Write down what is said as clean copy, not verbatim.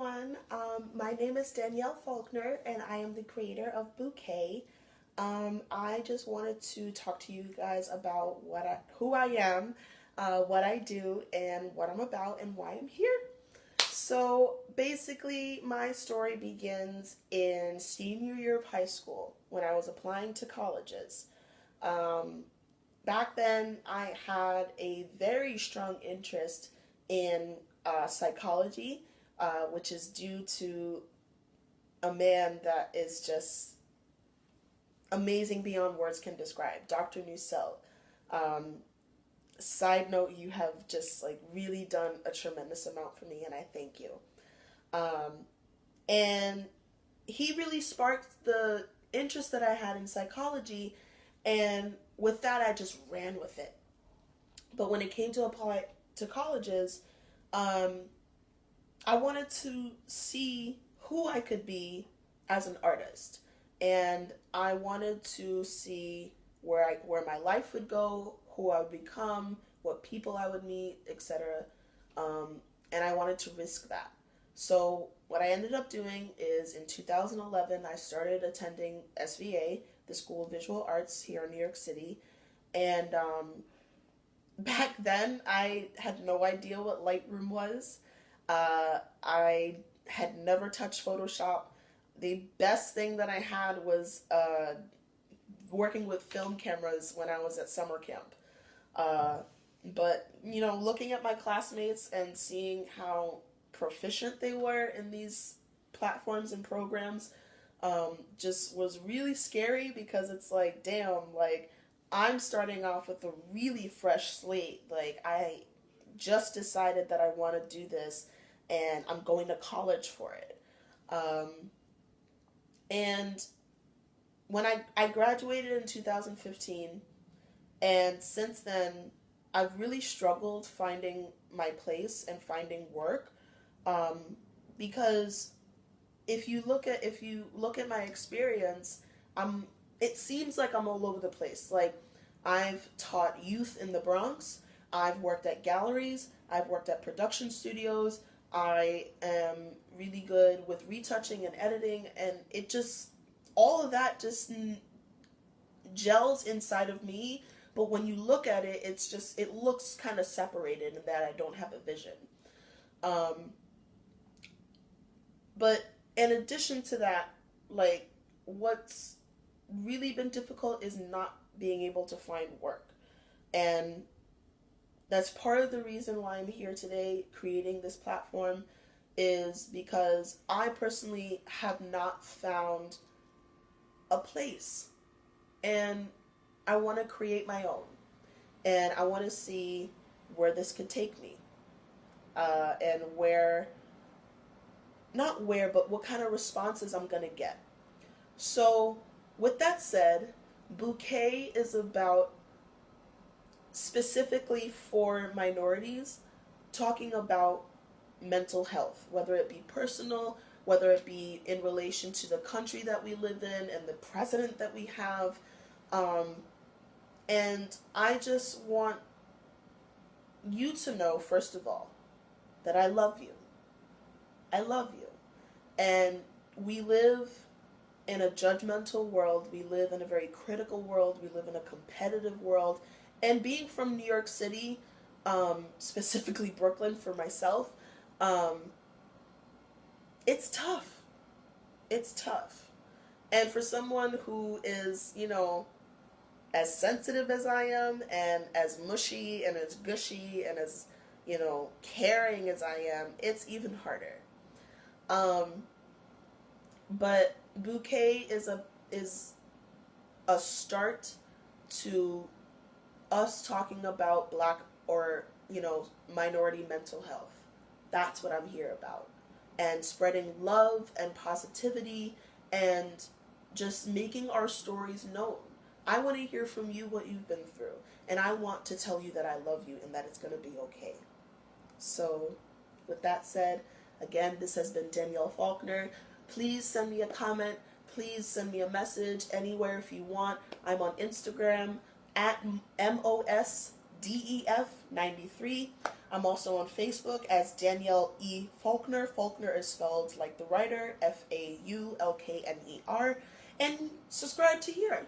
everyone. My name is Danielle Faulkner, and I am the creator of Bouquet. I just wanted to talk to you guys about who I am, what I do, and what I'm about, and why I'm here. So basically, my story begins in senior year of high school when I was applying to colleges. Um, Back then, I had a very strong interest in psychology, which is due to a man that is just amazing beyond words can describe, Dr. Nussel. Um, Side note, you have just like really done a tremendous amount for me, and I thank you. Um, and he really sparked the interest that I had in psychology, and with that, I just ran with it. But when it came to apply to colleges, um, I wanted to see who I could be as an artist, and I wanted to see where my life would go, who I would become, what people I would meet, etc. And I wanted to risk that. So what I ended up doing is in 2011 I started attending SVA, the School of Visual Arts here in New York City, and back then I had no idea what Lightroom was. I had never touched Photoshop. The best thing that I had was working with film cameras when I was at summer camp. Uh, but, looking at my classmates and seeing how proficient they were in these platforms and programs just was really scary because it's like, damn, like, I'm starting off with a really fresh slate. Like, I just decided that I want to do this and I'm going to college for it. Um, and when I graduated in 2015, and since then, I've really struggled finding my place and finding work, um, because if you look at my experience, I'm it seems like I'm all over the place. Like I've taught youth in the Bronx, I've worked at galleries, I've worked at production studios. I am really good with retouching and editing, and it just all of that just gels inside of me. But when you look at it, it looks kind of separated in that I don't have a vision. Um, but in addition to that, like what's really been difficult is not being able to find work. And that's part of the reason why I'm here today creating this platform is because I personally have not found a place, and I want to create my own, and I want to see where this could take me, and not where, but what kind of responses I'm going to get. So, with that said, Bouquet is about specifically for minorities talking about mental health, whether it be personal, whether it be in relation to the country that we live in and the president that we have. Um, and I just want you to know, first of all, that I love you. I love you. And we live in a judgmental world. We live in a very critical world. We live in a competitive world. And being from New York City, specifically Brooklyn for myself, um, it's tough. It's tough. And for someone who is, as sensitive as I am, and as mushy and as gushy and as, caring as I am, it's even harder. Um, but Bouquet is a start to us talking about black or minority mental health. That's what I'm here about, and spreading love and positivity and just making our stories known. I want to hear from you what you've been through, and I want to tell you that I love you and that it's going to be okay. So with that said, again, this has been Danielle Faulkner. Please send me a comment. Please send me a message anywhere if you want. I'm on Instagram at MOSDEF93. I'm also on Facebook as Danielle E Faulkner. Faulkner is spelled like the writer, Faulkner. And subscribe to here.